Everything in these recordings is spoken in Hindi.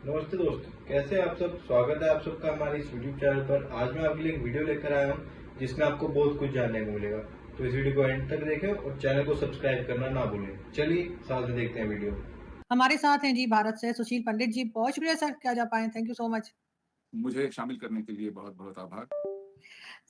नमस्ते दोस्तों, कैसे हैं आप सब। स्वागत है आप सबका हमारे इस यूट्यूब चैनल पर। आज मैं आपके लिए एक वीडियो लेकर आया हूं जिसमें आपको बहुत कुछ जानने को मिलेगा। तो इस वीडियो को एंड तक देखें और चैनल को सब्सक्राइब करना ना भूलें। चलिए साथ में देखते हैं वीडियो। हमारे साथ हैं जी भारत से सुशील पंडित जी। बहुत शुक्रिया सर कि आज आप आए। Thank you so much. मुझे शामिल करने के लिए बहुत-बहुत आभार।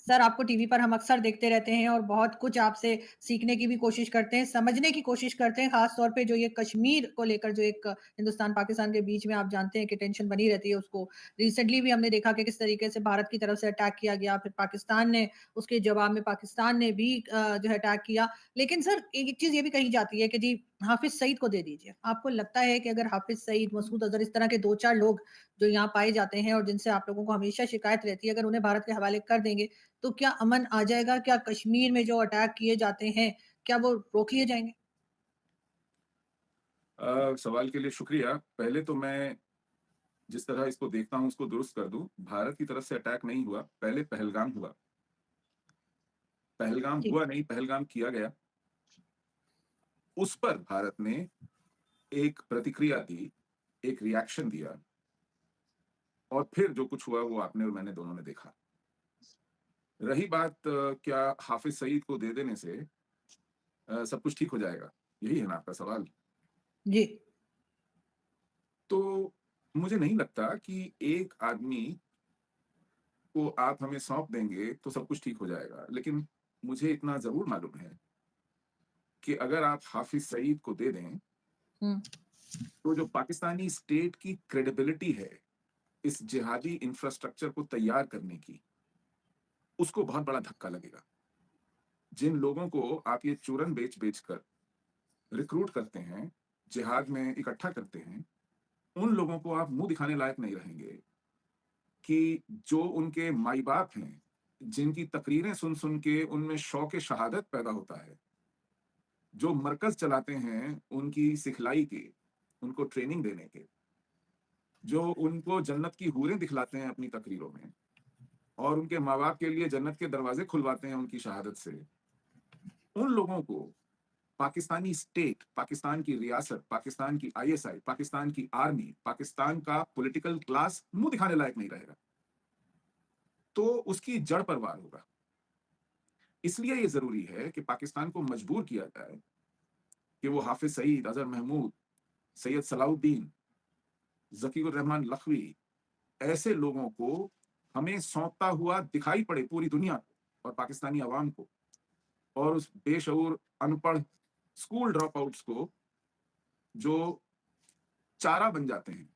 सर आपको टीवी पर हम अक्सर देखते रहते हैं और बहुत कुछ आपसे सीखने की भी कोशिश करते हैं, समझने की कोशिश करते हैं, ख़ास तौर पे जो ये कश्मीर को लेकर जो एक हिंदुस्तान-पाकिस्तान के बीच में आप जानते हैं कि टेंशन बनी रहती है उसको। रिसेंटली भी हमने देखा कि किस तरीके से भारत की तरफ से अटैक किया गया, फिर पाकिस्तान ने उसके जवाब में पाकिस्तान ने भी जो है अटैक किया। लेकिन सर एक चीज़ ये भी कही जाती है कि जी हाफ़िज़ सईद को दे दीजिए। आपको लगता है कि अगर हाफ़िज़ सईद, मसूद अज़हर इस तरह के 2-4 लोग जो यहाँ पाए जाते हैं और जिनसे आप लोगों को हमेशा शिकायत रहती है, अगर उन्हें भारत के हवाले कर देंगे, तो क्या अमन आ जाएगा? क्या कश्मीर में जो अटैक किए जाते हैं, क्या वो रोक लिए जाएँगे? सवाल के लिए शुक्रिया। पहले तो मैं जिस तरह इसको देखता हूँ उसको दुरुस्त कर दूँ। भारत की तरफ से अटैक नहीं हुआ, पहले पहलगाम हुआ। पहलगाम जी। हुआ नहीं, पहलगाम किया गया। उस पर भारत ने एक प्रतिक्रिया दी, एक रिएक्शन दिया और फिर जो कुछ हुआ वो आपने और मैंने दोनों ने देखा। रही बात क्या हाफ़िज़ सईद को दे देने से सब कुछ ठीक हो जाएगा? यही है ना आपका सवाल? जी। तो मुझे नहीं लगता कि एक आदमी को आप हमें सौंप देंगे तो सब कुछ ठीक हो जाएगा। लेकिन मुझे इतना ज़रूर मालूम है कि अगर आप हाफ़िज़ सईद को दे दें, हुँ। तो जो पाकिस्तानी स्टेट की क्रेडिबिलिटी है, इस जिहादी इंफ्रास्ट्रक्चर को तैयार करने की, उसको बहुत बड़ा धक्का लगेगा। जिन लोगों को आप ये चूरन बेच-बेच कर रिक्रूट करते हैं, जिहाद में इकट्ठा करते हैं, उन लोगों को आप मुँह दिखाने लायक नहीं रहेंगे कि जो उनके माई-बाप हैं, जिनकी तकरीरें सुन-सुन के उनमें शौक़-ए शहादत पैदा होता है, जो मरकज़ चलाते हैं उनकी सिखलाई के, उनको ट्रेनिंग देने के, जो उनको जन्नत की हूरें दिखलाते हैं अपनी तकरीरों में और उनके माँ-बाप के लिए जन्नत के दरवाज़े खुलवाते हैं उनकी शहादत से, उन लोगों को पाकिस्तानी स्टेट, पाकिस्तान की रियासत, पाकिस्तान की आईएसआई, पाकिस्तान की आर्मी, पाकिस्तान का पॉलिटिकल क्लास मुँह दिखाने लायक नहीं रहेगा। तो उसकी जड़ पर वार होगा। इसलिए ये ज़रूरी है कि पाकिस्तान को मजबूर किया जाए कि वो हाफ़िज़ सईद, अज़हर महमूद, सैयद सलाउद्दीन, ज़कीउर रहमान लखवी ऐसे लोगों को हमें सौंपता हुआ दिखाई पड़े पूरी दुनिया को और पाकिस्तानी अवाम को और उस बेशऊर, अनपढ़ स्कूल ड्रॉप आउट्स को जो चारा बन जाते हैं,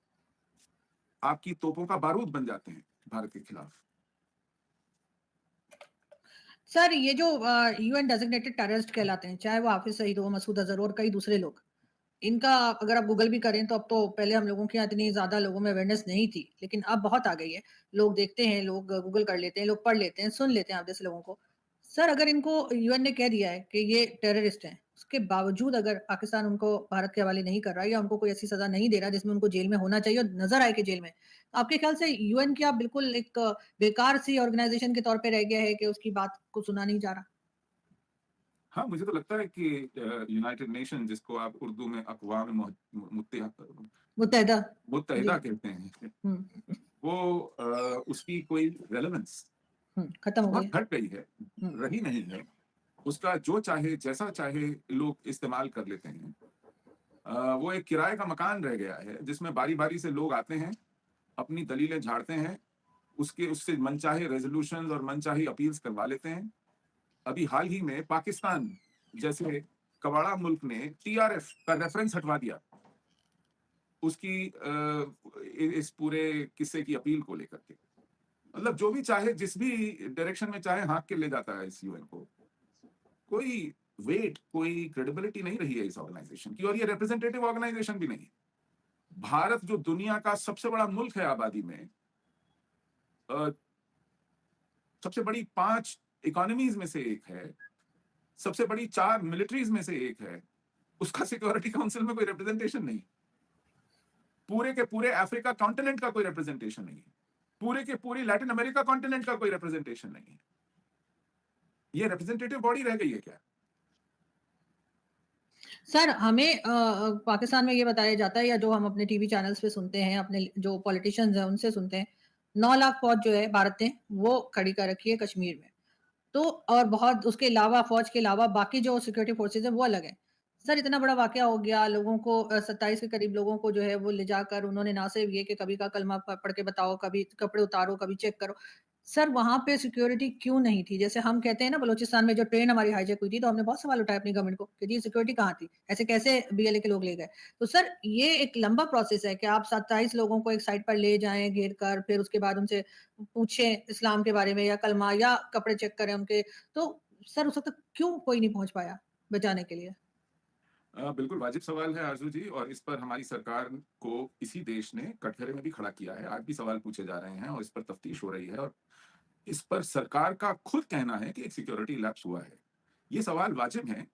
आपकी तोपों का बारूद बन जाते हैं भारत के खिलाफ। सर ये जो यूएन डेज़िग्नेटेड टेररिस्ट कहलाते हैं, चाहे वो हाफ़िज़ सईद हो, मसूद अज़हर हो और कई दूसरे लोग। इनका अगर आप गूगल भी करें तो अब तो पहले हम लोगों के यहाँ इतनी ज़्यादा लोगों में अवेयरनेस नहीं थी, लेकिन अब बहुत आ गई है। लोग देखते हैं, लोग गूगल कर लेते हैं, लोग पढ़ लेते हैं, सुन लेते हैं आप जैसे लोगों को। सर अगर इनको यूएन ने कह दिया है कि ये टेररिस्ट हैं, उसके बावजूद अगर पाकिस्तान उनको भारत के हवाले नहीं कर रहा है या उनको कोई ऐसी सज़ा नहीं दे रहा जिसमें उनको जेल में होना चाहिए और नज़र आए कि जेल में, आपके ख्याल से यूएन क्या बिल्कुल एक बेकार सी ऑर्गनाइज़ेशन के तौर पे रह गया है कि उसकी बात को सुना नहीं जा रहा? हाँ, मुझे तो लगता है कि यूनाइटेड नेशन जिसको आप उर्दू में अक़वाम मुत्तहदा। जी। मुत्तहिदा कहते हैं, हुँ, वो उसकी कोई रेलेवेंस हुँ, खत्म हो गई बहुत है। घट गई है, हुँ। रही नहीं है। उसका जो चाहे, जैसा चाहे लोग इस्तेमाल कर लेते हैं। वो एक किराए का मकान रह गया है, जिसमें बारी-बारी से लोग आते हैं, अपनी दलीलें झाड़ते हैं, उसके उससे मनचाहे रेज़ोल्यूशंस और मनचाही अपील्स करवा लेते हैं। अभी हाल ही में पाकिस्तान जैसे कबाड़ा मुल्क ने टीआरएफ का रेफरेंस हटवा दिया, उसकी इस पूरे किस्से की अपील को लेकर के। मतलब जो भी चाहे, जिस भी डायरेक्शन में चाहे हाँक के ले जाता है इस यूएन को। कोई वेट, कोई क्रेडिबिलिटी नहीं रही है इस ऑर्गेनाइज़ेशन की और ये रिप्रेजेंटेटिव ऑर्गेनाइज़ेशन भी नहीं। भारत जो दुनिया का सबसे बड़ा मुल्क है आबादी में, अ, सबसे बड़ी 5 इकोनॉमीज़ में से एक है, सबसे बड़ी 4 मिलिटरीज़ में से एक है, उसका सिक्योरिटी काउंसिल में कोई रिप्रेजेंटेशन नहीं। पूरे के पूरे अफ्रीका कॉन्टिनेंट का कोई रिप्रेजेंटेशन नहीं है। पूरे के पूरे लैटिन अमेरिका कॉन्टिनेंट का कोई रिप्रेजेंटेशन नहीं है। ये रिप्रेजेंटेटिव बॉडी रह गई है क्या? सर हमें पाकिस्तान में ये बताया जाता है या जो हम अपने टीवी चैनल्स पे सुनते हैं, अपने जो पॉलिटिशियंस हैं उनसे सुनते हैं, 9 लाख फ़ौज जो है भारत ने वो खड़ी कर रखी है कश्मीर में। तो और बहुत उसके अलावा फ़ौज के अलावा बाकी जो सिक्योरिटी फ़ोर्सेज़ हैं वो अलग हैं। सर इतना बड़ा वाक़या हो गया, लोगों को 27 के करीब लोगों को जो है वो ले जाकर उन्होंने ना सिर्फ़ ये कि कभी का कलमा पढ़ के बताओ, कभी कपड़े उतारो, कभी चेक करो। सर वहाँ पे सिक्योरिटी क्यों नहीं थी? जैसे हम कहते हैं ना बलूचिस्तान में जो ट्रेन हमारी हाईजैक हुई थी तो हमने बहुत सवाल उठाए अपनी गवर्नमेंट को कि जी सिक्योरिटी कहाँ थी? ऐसे कैसे बीएलए के लोग ले गए? तो सर ये एक लंबा प्रोसेस है कि आप 27 लोगों को एक साइड पर ले जाएँ घेर कर, फिर उसके बाद उनसे पूछें इस्लाम के बारे में या कलमा या कपड़े चेक करें उनके। तो सर उस वक़्त तक क्यों कोई नहीं पहुँच पाया बचाने के लिए? बिल्कुल वाजिब सवाल है आरज़ू जी, और इस पर हमारी सरकार को इसी देश ने कटघरे में भी खड़ा किया है। आज भी सवाल पूछे जा रहे हैं और इस पर तफ्तीश हो रही है, और इस पर सरकार का खुद कहना है कि एक सिक्योरिटी लैप्स हुआ है। ये सवाल वाजिब हैं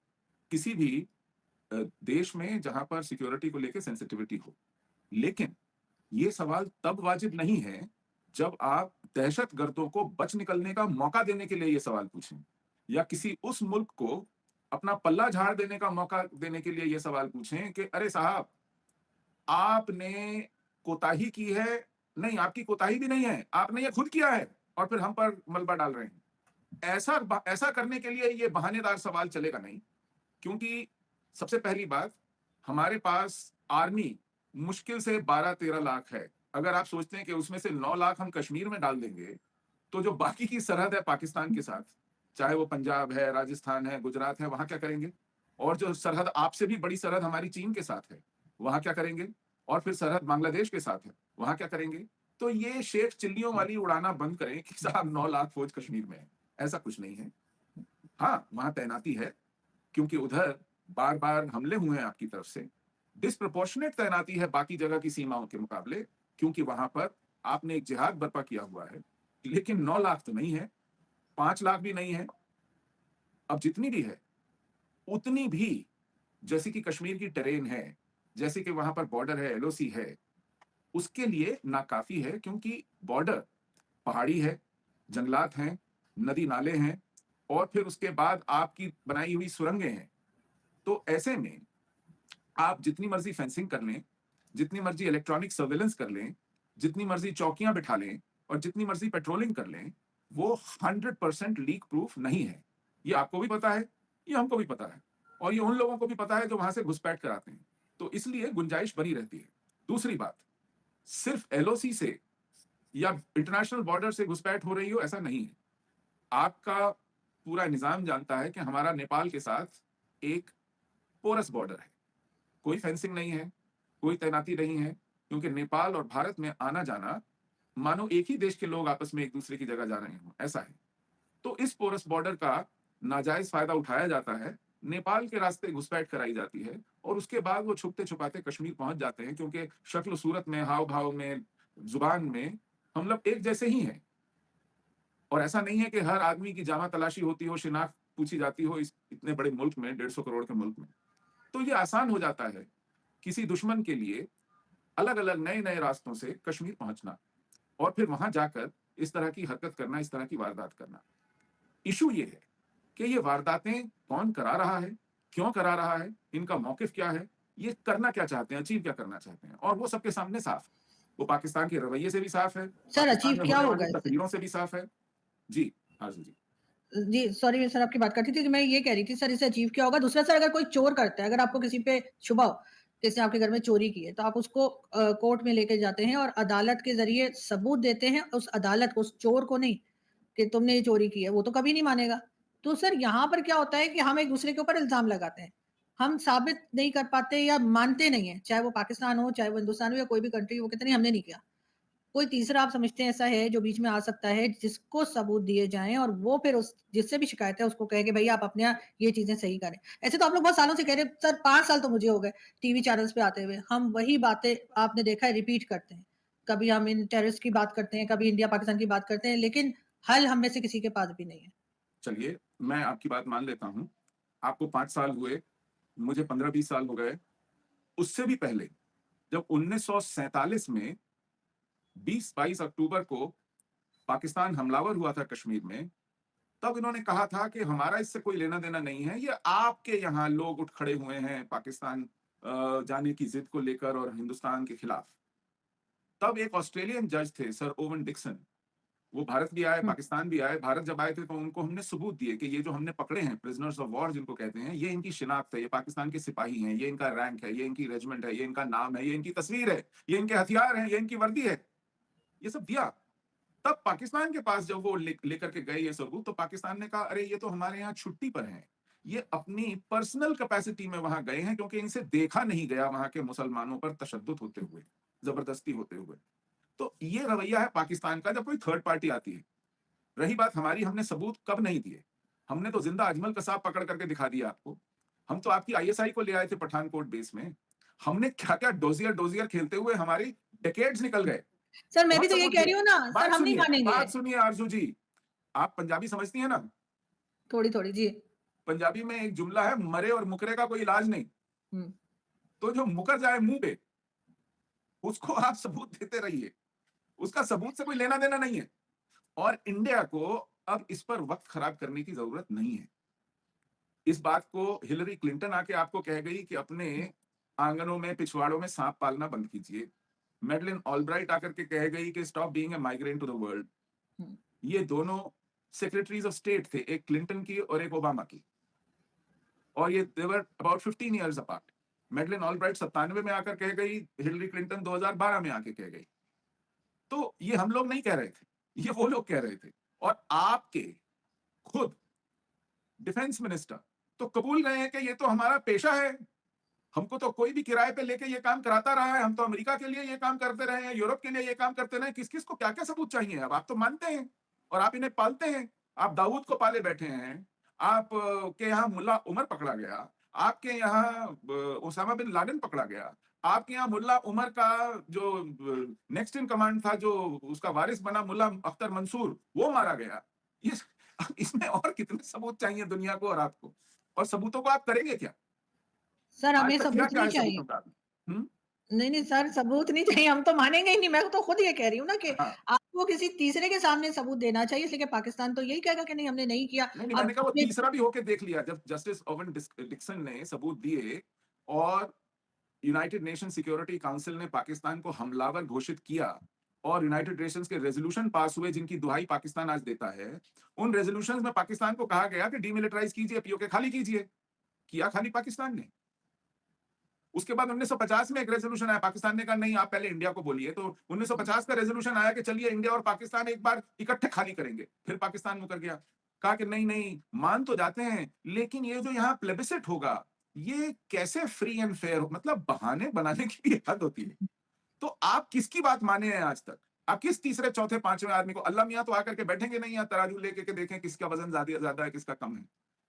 किसी भी देश में जहाँ पर सिक्योरिटी को लेके सेंसिटिविटी हो। लेकिन ये सवाल तब वाजिब नहीं है जब आप दहशतगर्दों को बच निकलने का मौका देने के लिए ये सवाल पूछें, या किसी उस मुल्क को अपना पल्ला झाड़ देने का मौका देने के लिए ये सवाल पूछें कि अरे साहब, आपने कोताही की है। नहीं, आपकी कोताही भी नहीं है, आपने ये खुद किया है और फिर हम पर मलबा डाल रहे हैं। ऐसा करने के लिए ये बहानेदार सवाल चलेगा नहीं, क्योंकि सबसे पहली बात, हमारे पास आर्मी मुश्किल से 12-13 लाख है। अगर आप सोचते हैं कि उसमें से 9 लाख हम कश्मीर में डाल देंगे, तो जो बाकी की सरहद है पाकिस्तान के साथ, चाहे वो पंजाब है, राजस्थान है, गुजरात है, वहाँ क्या करेंगे? और जो सरहद आपसे भी बड़ी सरहद हमारी चीन के साथ है, वहाँ क्या करेंगे? और फिर सरहद बांग्लादेश के साथ है, वहाँ क्या करेंगे? तो ये शेख चिल्लियों वाली उड़ाना बंद करें कि साहब 9 लाख फौज कश्मीर में है। ऐसा कुछ नहीं है। हाँ, वहाँ तैनाती है, क्योंकि उधर बार-बार हमले हुए हैं आपकी तरफ से। डिस्प्रोपोर्शनेट तैनाती है बाकी जगह की सीमाओं के मुकाबले, क्योंकि वहाँ पर आपने एक जिहाद बर्पा किया हुआ है। लेकिन 9 लाख तो नहीं है, 5 लाख भी नहीं है। अब जितनी भी है, उतनी भी जैसे कि कश्मीर की टेरेन है, जैसे कि वहाँ पर बॉर्डर है, एलओसी है, उसके लिए नाकाफ़ी है, क्योंकि बॉर्डर पहाड़ी है, जंगलात हैं, नदी-नाले हैं, और फिर उसके बाद आपकी बनाई हुई सुरंगें हैं। तो ऐसे में आप जितनी मर्ज़ी फेंसिंग कर लें, जितनी मर्ज़ी इलेक्ट्रॉनिक सर्विलेंस कर लें, जितनी मर्ज़ी चौकियाँ बिठा लें और जितनी मर्ज़ी पेट्रोलिंग कर लें, वो 100% लीक प्रूफ नहीं है। ये आपको भी पता है, ये हमको भी पता है, और ये उन लोगों को भी पता है जो वहाँ से घुसपैठ कराते हैं। तो इसलिए गुंजाइश बनी रहती है। दूसरी बात, सिर्फ़ एलओसी से या इंटरनेशनल बॉर्डर से घुसपैठ हो रही हो, ऐसा नहीं है। आपका पूरा निज़ाम जानता है कि हमारा नेपाल के साथ एक पोरस बॉर्डर है। कोई फेंसिंग नहीं है, कोई तैनाती नहीं है, क्योंकि नेपाल और भारत में आना-जाना मानो एक ही देश के लोग आपस में एक-दूसरे की जगह जा रहे हों, ऐसा है। तो इस पोरस बॉर्डर का नाजायज़ फ़ायदा उठाया जाता है, नेपाल के रास्ते घुसपैठ कराई जाती है, और उसके बाद वो छुपते-छुपाते कश्मीर पहुँच जाते हैं, क्योंकि शक्ल-सूरत में, हाव-भाव में, ज़ुबान में हम लोग एक जैसे ही हैं। और ऐसा नहीं है कि हर आदमी की जामा तलाशी होती हो, शिनाख्त पूछी जाती हो इस इतने बड़े मुल्क में, 150 करोड़ के मुल्क में। तो ये आसान हो जाता है किसी दुश्मन के लिए अलग-अलग नए-नए रास्तों से कश्मीर पहुँचना, और फिर वहाँ जाकर इस तरह की हरकत करना, इस तरह की वारदात करना। इश्यू ये है कि ये वारदातें कौन करा रहा है, क्यों करा रहा है, इनका मौक़िफ़ क्या है, ये करना क्या चाहते हैं, अचीव क्या करना चाहते हैं, और वो सबके सामने साफ़ है। वो पाकिस्तान के रवैये से भी साफ़ है, सर पाकिस्तान अचीव में क्या होने वाली होगा इससे? तकरीरों से भी साफ़ है। जी, आज़ू जी। जी, सॉरी सर आपकी बात काटी थी, मैं ये कह रही थी सर इससे अचीव क्या होगा? दूसरा सर अगर कोई चोर करता है, अगर आपको किसी पे शुबा हो, किसी ने आपके घर में चोरी की है, तो आप उसको कोर्ट में लेके जाते हैं और अदालत के ज़रिए सबूत देते हैं, उस अदालत को, उस चोर को नहीं, कि तुमने ये चोरी की है, वो तो कभी नहीं मानेगा। तो सर यहाँ पर क्या होता है कि हम एक-दूसरे के ऊपर इल्ज़ाम लगाते हैं। हम साबित नहीं कर पाते या मानते नहीं हैं, चाहे वो पाकिस्तान हो, चाहे वो हिंदुस्तान हो या कोई भी कंट्री हो, वो कहते नहीं हमने नहीं किया। कोई तीसरा आप समझते हैं ऐसा है जो बीच में आ सकता है जिसको सबूत दिए जाएँ और वो फिर उस जिससे भी शिकायत है उसको कहे कि भई आप अपने यहाँ ये चीज़ें सही करें। ऐसे तो आप लोग बहुत सालों से कह रहे हैं, सर 5 साल तो मुझे हो गए टीवी चैनल्स पे आते हुए। हम वही बातें आपने देखा है रिपीट करते हैं। कभी हम इन टेररिस्ट की बात करते हैं, कभी इंडिया-पाकिस्तान की बात करते हैं, लेकिन हल हम में से किसी के पास भी नहीं है। चलिए, मैं आपकी बात मान लेता हूँ। आपको 5 साल हुए, मुझे 15-20 साल हो गए। उससे भी पहले, जब 1947 में 20-22 अक्टूबर को पाकिस्तान हमलावर हुआ था कश्मीर में, तब इन्होंने कहा था कि हमारा इससे कोई लेना देना नहीं है, ये आपके यहाँ लोग उठ खड़े हुए हैं पाकिस्तान जाने की जिद को लेकर और हिंदुस्तान के खिलाफ। तब एक ऑस्ट्रेलियन जज थे सर ओवन डिक्सन, वो भारत भी आए, हुँ। पाकिस्तान भी आए। भारत जब आए थे तो उनको हमने सबूत दिए कि ये जो हमने पकड़े हैं प्रिजनर्स ऑफ वॉर जिनको कहते हैं, ये इनकी शिनाख्त है, ये पाकिस्तान के सिपाही हैं, ये इनका रैंक है, ये इनकी रेजिमेंट है, ये इनका नाम है, ये इनकी तस्वीर है, ये इनके हथियार हैं, ये इनकी वर्दी है, ये सब दिया। तब पाकिस्तान के पास जब वो लेकर के गए ये सबूत, तो पाकिस्तान ने कहा अरे ये तो हमारे यहाँ छुट्टी पर हैं, ये अपनी पर्सनल कैपेसिटी में वहां गए हैं क्योंकि इनसे देखा नहीं गया वहां के मुसलमानों पर तशद्दुद होते हुए, जबरदस्ती होते हुए। तो ये रवैया है पाकिस्तान का जब कोई थर्ड पार्टी आती है। रही बात हमारी, हमने सबूत कब नहीं दिए, हमने तो जिंदा अजमल कसाब पकड़ करके दिखा दिया आपको। हम तो आपकी आईएसआई को ले आए थे पठानकोट बेस में, हमने क्या क्या डोजियर डोजियर खेलते हुए हमारी डेकेड्स निकल गए। सर मैं भी बहुत तो ये सबूत कह दिए। रही हूँ ना, सर हम नहीं मानेंगे। बात सुनिए आरजू जी, आप पंजाबी समझती हैं ना? थोड़ी-थोड़ी जी। पंजाबी में एक जुमला है, मरे और मुकरे का कोई इलाज नहीं। हुँ। तो जो मुकर जाए मुंह पे, उसको आप सबूत देते रहिए, उसका सबूत से कोई लेना देना नहीं है। और इंडिया को अब इस पर वक्त खराब करने की जरूरत नहीं है। इस बात को हिलरी क्लिंटन आके आपको कह गई कि अपने आंगनों में पिछवाड़ों में सांप पालना बंद कीजिए। मेडलिन ऑलब्राइट आकर के कह गई कि stop being a migrant to the world. हुँ। ये दोनों सेक्रेटरीज ऑफ स्टेट थे, एक क्लिंटन की और एक ओबामा की, और ये दे were about 15 years apart. Madeline Albright 97 में आकर कह गई, हिलरी क्लिंटन 2012 में आके कह गई। तो ये हम लोग नहीं कह रहे थे, ये वो लोग कह रहे थे। और आपके खुद डिफेंस मिनिस्टर तो कबूल गए हैं कि ये तो हमारा पेशा है, हमको तो कोई भी किराए पे लेके ये काम कराता रहा है, हम तो अमेरिका के लिए ये काम करते रहे हैं, यूरोप के लिए ये काम करते रहे हैं, किस किस को क्या क्या सबूत चाहिए। अब आप तो मानते हैं और आप इन्हें पालते हैं। आप दाऊद को पाले बैठे हैं, आप के यहाँ मुल्ला उमर पकड़ा गया, आपके यहाँ ओसामा बिन लादेन पकड़ा गया, आपके यहाँ मुल्ला उमर का जो नेक्स्ट इन कमांड था, जो उसका वारिस बना मुल्ला अख्तर मंसूर, वो मारा गया। ये इसमें और कितने सबूत चाहिए दुनिया को और आपको, और सबूतों को आप करेंगे क्या? सर आज हमें तक किया सबूत क्या नहीं है चाहिए। सबूतों का आपने? हुँ? नहीं, नहीं सर सबूत नहीं चाहिए, हम तो मानेंगे ही नहीं। मैं तो खुद ये कह रही हूँ ना कि हाँ। आपको किसी तीसरे के सामने सबूत देना चाहिए, इसलिए कि पाकिस्तान तो यही कहेगा कि नहीं हमने नहीं किया। नहीं, नहीं, अब मैंने कहा वो अपने तीसरा भी होके देख लिया जब जस्टिस ओवन डिक्सन ने सबूत दिए और यूनाइटेड नेशन सिक्योरिटी काउंसिल ने पाकिस्तान को हमलावर घोषित किया और यूनाइटेड नेशंस के रेजोल्यूशन पास हुए जिनकी दुहाई पाकिस्तान आज देता है। उन रेजोल्यूशंस में पाकिस्तान को कहा गया कि डीमिलिटराइज कीजिए, पीओके खाली कीजिए। किया खाली पाकिस्तान ने। उसके बाद 1950 में एक रेजोल्यूशन आया, पाकिस्तान ने कहा नहीं आप पहले इंडिया को बोलिए, तो 1950 का रेजोल्यूशन आया कि चलिए इंडिया और पाकिस्तान एक बार इकट्ठे खाली करेंगे। फिर पाकिस्तान मुकर गया, कहा कि नहीं नहीं मान तो जाते हैं, लेकिन ये जो यहाँ प्लेबिसेट होगा ये कैसे फ्री एंड फेयर हो, मतलब बहाने बनाने की भी हद होती है। तो आप किसकी बात माने हैं आज तक? आप किस तीसरे चौथे पांचवें आदमी को? अल्लाह मियां तो आकर के बैठेंगे नहीं यहाँ तराजू लेके के देखें किसका वजन ज्यादा है किसका कम है।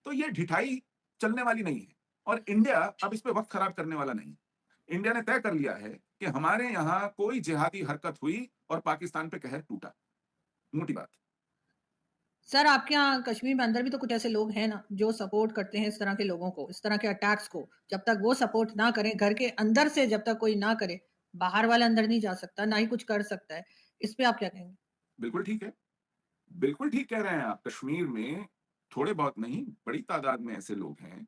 तो ये ढिठाई चलने वाली नहीं है और इंडिया अब इस पे वक्त खराब करने वाला नहीं। इंडिया ने तय कर लिया है कि हमारे यहाँ कोई जिहादी हरकत हुई और पाकिस्तान पे कहर टूटा। मोटी बात। सर आपके यहाँ कश्मीर में अंदर भी तो कुछ ऐसे लोग हैं ना, जो सपोर्ट करते हैं इस तरह के लोगों को, इस तरह के अटैक्स को। जब तक वो सपोर्ट ना करें, घर के अंदर से जब तक कोई ना करे, बाहर वाला अंदर नहीं जा सकता, ना ही कुछ कर सकता है। इस पे आप क्या कहेंगे? बिल्कुल ठीक है, बिल्कुल ठीक कह रहे हैं आप। कश्मीर में थोड़े बहुत नहीं, बड़ी तादाद में ऐसे लोग हैं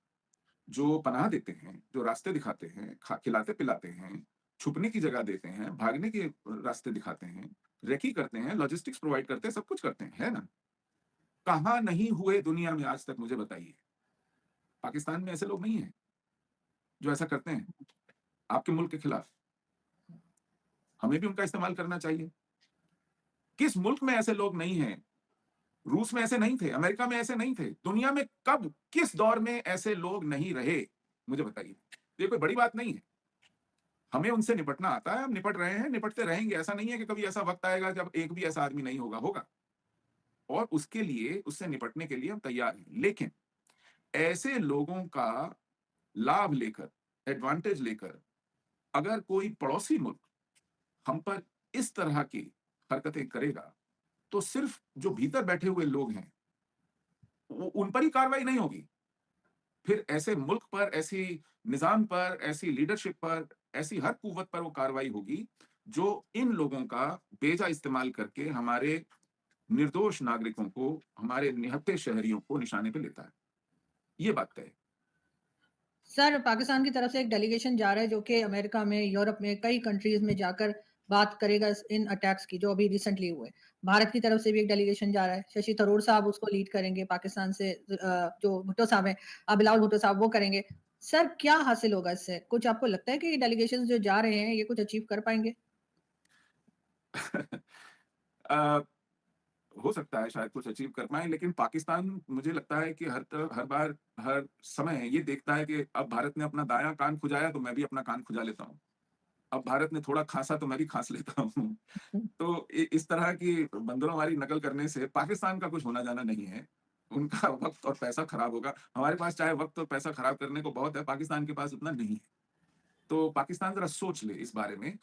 जो पनाह देते हैं, जो रास्ते दिखाते हैं, खिलाते पिलाते हैं, छुपने की जगह देते हैं, भागने के रास्ते दिखाते हैं, रेकी करते हैं, लॉजिस्टिक्स प्रोवाइड करते हैं, सब कुछ करते हैं, है ना? कहाँ नहीं हुए दुनिया में आज तक, मुझे बताइए। पाकिस्तान में ऐसे लोग नहीं हैं जो ऐसा करते हैं आपके मुल्क के खिलाफ। हमें भी उनका इस्तेमाल करना चाहिए। किस मुल्क में ऐसे लोग नहीं हैं? रूस में ऐसे नहीं थे, अमेरिका में ऐसे नहीं थे, दुनिया में कब किस दौर में ऐसे लोग नहीं रहे, मुझे बताइए। ये कोई बड़ी बात नहीं है। हमें उनसे निपटना आता है, हम निपट रहे हैं, निपटते रहेंगे। ऐसा नहीं है कि कभी ऐसा वक्त आएगा जब एक भी ऐसा आदमी नहीं होगा, होगा। और उसके लिए, उससे निपटने के लिए हम तैयार हैं। लेकिन ऐसे लोगों का लाभ लेकर, एडवांटेज लेकर अगर कोई पड़ोसी मुल्क हम पर इस तरह की हरकतें करेगा, तो सिर्फ जो भीतर बैठे हुए लोग हैं उन पर ही कार्रवाई नहीं होगी। फिर ऐसे मुल्क पर, ऐसी निजाम पर, ऐसी लीडरशिप पर, ऐसी हर कुव्वत पर वो कार्रवाई होगी जो इन लोगों का बेजा इस्तेमाल करके हमारे निर्दोष नागरिकों को, हमारे निहत्थे शहरियों को निशाने पे लेता है। ये बात तय है। सर, पाकिस्तान की तरफ से एक डेलीगेशन जा रहा है जो कि अमेरिका में, यूरोप में कई कंट्रीज़ में जाकर बात करेगा इन अटैक्स की जो अभी रिसेंटली हुए। भारत की तरफ से भी एक डेलीगेशन जा रहा है। शशि थरूर साहब उसको लीड करेंगे पाकिस्तान से जो भुट्टो साहब हैं बिलावल भुट्टो साहब वो करेंगे। सर, क्या हासिल होगा इससे? कुछ आपको लगता है कि ये डेलीगेशंस जो जा रहे हैं ये कुछ अचीव कर पाएँगे? अ, हो सकता है शायद कुछ अचीव कर पाएँ, लेकिन पाकिस्तान मुझे लगता है कि हर बार, हर समय ये देखता है कि अब भारत ने अपना दायाँ कान खुजाया तो मैं भी अपना कान खुजा लेता हूँ। अब भारत ने थोड़ा खाँसा तो मैं भी खाँस लेता हूँ। तो इस तरह की बंदरों नकल करने से पाकिस्तान का कुछ होना-जाना नहीं है। उनका वक़्त और पैसा खराब होगा। हमारे पास चाहे वक़्त और पैसा खराब करने को बहुत है, पाकिस्तान के पास उतना नहीं है। तो पाकिस्तान ज़रा सोच ले इस बारे में।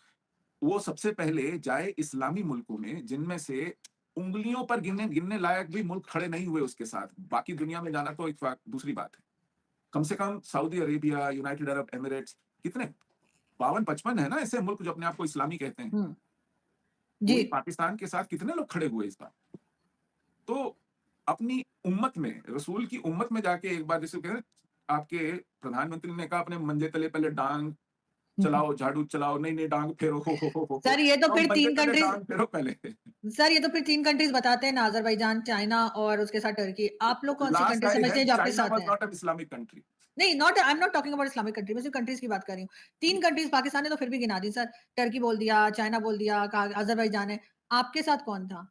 वो सबसे पहले जाए इस्लामी मुल्कों में, जिनमें से उँगलियों पर गिनने गिनने लायक भी मुल्क खड़े नहीं हुए उसके साथ। बाकी दुनिया में जाना तो एक दूसरी बात है। कम से कम Saudi Arabia, United Arab Emirates, कितने 52-55 है ना ऐसे मुल्क जो अपने आप को इस्लामी कहते हैं। हुँ। जी। वही पाकिस्तान के साथ कितने लोग खड़े हुए इस बार। तो अपनी उम्मत में, रसूल की उम्मत में जाके एक बार, जिसे कहते हैं, आपके प्रधानमंत्री ने कहा अपने मंजे तले पहले डांग चलाओ, झाड़ू चलाओ, नहीं डांग फेरो, हो। सर, ये तो तो फिर मंजे 3 तले कंट्रीज़ डांग फेरो पहले। सर, ये तो फिर 3 कंट्रीज़ बताते हैं ना, अज़रबैजान, चाइना और उसके साथ टर्की। आप लोग कौन-सी लास्ट कंट्री आई समझते है, हैं जो आपके चाइना साथ वाज़ हैं? Not an Islamic country. नहीं, not I am not talking about Islamic country, मैं सिर्फ कंट्रीज़ की बात कर रही हूँ। 3 कंट्रीज़ पाकिस्तान ने तो फिर भी गिना दी सर। टर्की बोल दिया, चाइना बोल दिया, का अज़रबैजान है। आपके साथ कौन था?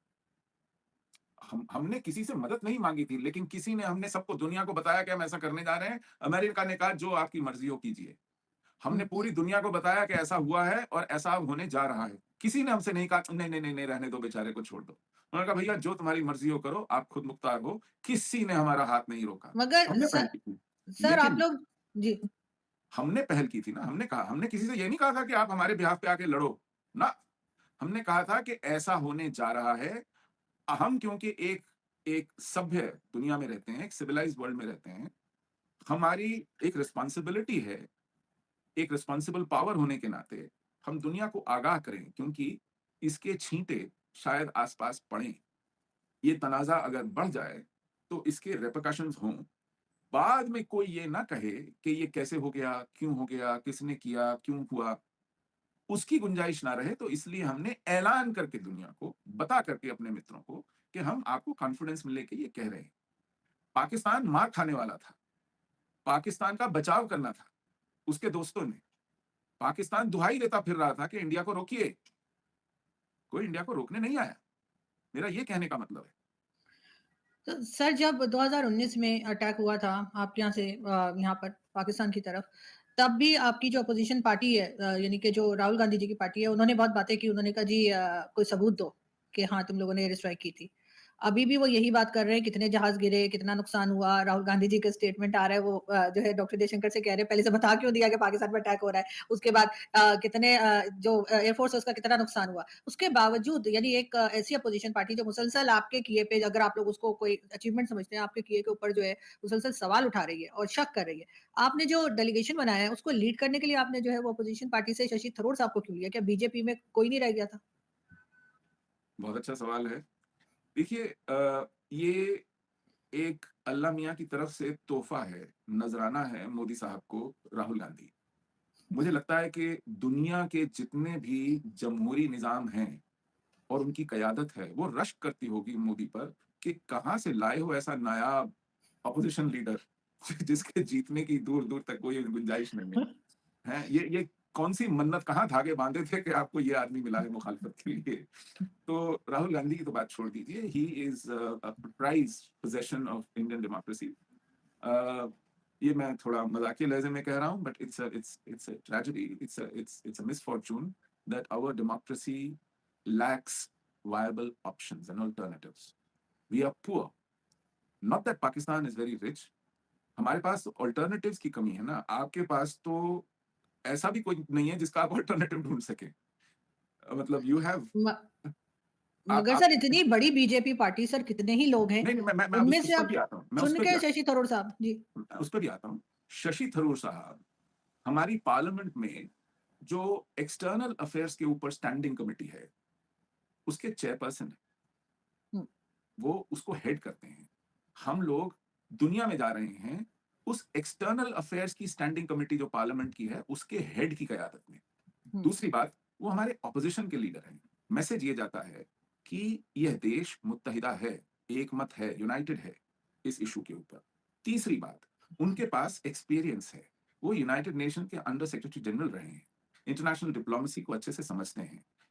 हमने किसी से मदद नहीं माँगी थी, लेकिन किसी ने, हमने सबको, दुनिया को बताया कि हम ऐसा करने जा रहे हैं। अमेरिका ने कहा जो आपकी मर्ज़ी हो कीजिए। हमने हुँ। पूरी दुनिया को बताया कि ऐसा हुआ है और ऐसा अब होने जा रहा है। किसी ने हमसे नहीं कहा नहीं, रहने दो, बेचारे को छोड़ दो। उन्होंने कहा भैया जो तुम्हारी मर्ज़ी हो करो, आप खुद मुख्तार हो। किसी ने हमारा हाथ नहीं रोका। मगर हमने स पहल की थी। सर आप लेकिन लोग जी। हमने पहल की थी ना, हमने किसी से ये नहीं कहा था कि आप हमारे बिहाफ़ पे आके लड़ो। ना, हमने कहा था कि ऐसा होने जा रहा है। हम क्योंकि एक एक सभ्य दुनिया में रहते हैं, एक सिविलाइज़्ड वर्ल्ड में रहते हैं। हमारी एक रिस्पॉन्सिबिलिटी है, एक रिस्पॉन्सिबल पावर होने के नाते हम दुनिया को आगाह करें, क्योंकि इसके छींटे शायद आस-पास पड़ें। ये तनाज़ा अगर बढ़ जाए, तो इसके रिपरकशंस हों। बाद में कोई ये ना कहे कि ये कैसे हो गया, किसने किया, क्यों हुआ? उसकी गुंजाइश ना रहे, तो इसलिए हमने ऐलान करके दुनिया को, बता करके अपने मित्रों को, कि हम आपको कॉन्फिडेंस में लेके ये कह रहे हैं। पाकिस्तान मार खाने वाला था। पाकिस्तान का बचाव करना था, उसके दोस्तों ने। पाकिस्तान दुहाई देता फिर रहा था कि इंडिया को रोकिए। कोई इंडिया को रोकने नहीं आया। मेरा ये कहने का मतलब है। तो सर जब 2019 में अटैक हुआ था आपके यहाँ से यहाँ पर पाकिस्तान की तरफ, तब भी आपकी जो अपोज़िशन पार्टी है यानी कि जो राहुल गांधी जी की पार्टी है, उन्होंने बहुत बातें की। उन्होंने कहा जी कोई सबूत दो कि हाँ, तुम लोगों ने एयर स्ट्राइक की थी। अभी भी वो यही बात कर रहे हैं, कितने जहाज़ गिरे, कितना नुकसान हुआ। राहुल गांधी जी का स्टेटमेंट आ रहा है, वो जो है डॉक्टर जयशंकर से कह रहे हैं, पहले से बता क्यों दिया कि पाकिस्तान पे अटैक हो रहा है। उसके बाद कितने जो एयरफोर्स है उसका कितना नुकसान हुआ। उसके बावजूद यानी एक ऐसी अपोज़िशन पार्टी जो मुसलसल आपके किए पे अगर आप लोग उसको कोई अचीवमेंट समझते हैं, आपके किए के ऊपर जो है मुसलसल सवाल उठा रही है और शक कर रही है। आपने जो डेलीगेशन बनाया है, उसको लीड करने के लिए आपने जो है वो अपोज़िशन पार्टी से शशि थरूर साहब को क्यों लिया? क्या बीजेपी में कोई नहीं रह गया था? बहुत अच्छा सवाल है। देखिए, ये एक अल्लाह मियाँ की तरफ से तोहफ़ा है, नज़राना है मोदी साहब को, राहुल गांधी। मुझे लगता है कि दुनिया के जितने भी जमहूरी निज़ाम हैं और उनकी क़यादत है, वो रश्क करती होगी मोदी पर कि कहाँ से लाए हो ऐसा नायाब अपोज़िशन लीडर जिसके जीतने की दूर-दूर तक कोई गुंजाइश नहीं है। हैं? ये कौन-सी मन्नत, कहाँ धागे बाँधे थे कि आपको ये आदमी मिला है मुखालफत के लिए? तो राहुल गांधी की तो बात छोड़ दीजिए। He is a prized possession of Indian democracy. अ, ये मैं थोड़ा मज़ाकिया लहज़े में कह रहा हूँ, but it's a tragedy, it's a misfortune that our democracy lacks viable options and alternatives. We are poor. Not that Pakistan is very rich. हमारे पास alternatives की कमी है ना। आपके पास तो ऐसा भी कोई नहीं है जिसका आप alternative ढूँढ सकें। मतलब यू हैव, म आप मगर आप सर इतनी बड़ी बीजेपी पार्टी सर कितने ही लोग हैं, नहीं, मैं अब उनमें से उस पर आप भी आता हूँ। मैं उस चुन पे भी के आता शशि थरूर साहब जी। हूँ। उस पे भी आता हूँ। शशि थरूर साहब हमारी पार्लियामेंट में जो एक्सटर्नल अफेयर्स के ऊपर स्टैंडिंग कमिटी है, उसके चेयरपर्सन हैं। हुँ। वो उसको हेड करते हैं। हम लोग दुनिया में जा रहे हैं उस एक्सटर्नल अफेयर्स की स्टैंडिंग कमेटी जो पार्लियामेंट की है उसके हेड की क़यादत में। दूसरी बात, वो हमारे ऑपोजिशन के लीडर हैं। मैसेज ये जाता है कि यह देश मुत्तहिदा है, एकमत है, यूनाइटेड है इस इश्यू के ऊपर। तीसरी बात, उनके पास एक्सपीरियंस है। वो यूनाइटेड नेशन के अंडर सेक्रेटरी जनरल रहे हैं, इंटरनेशनल डिप्लोमेसी को अच्छे से समझते हैं।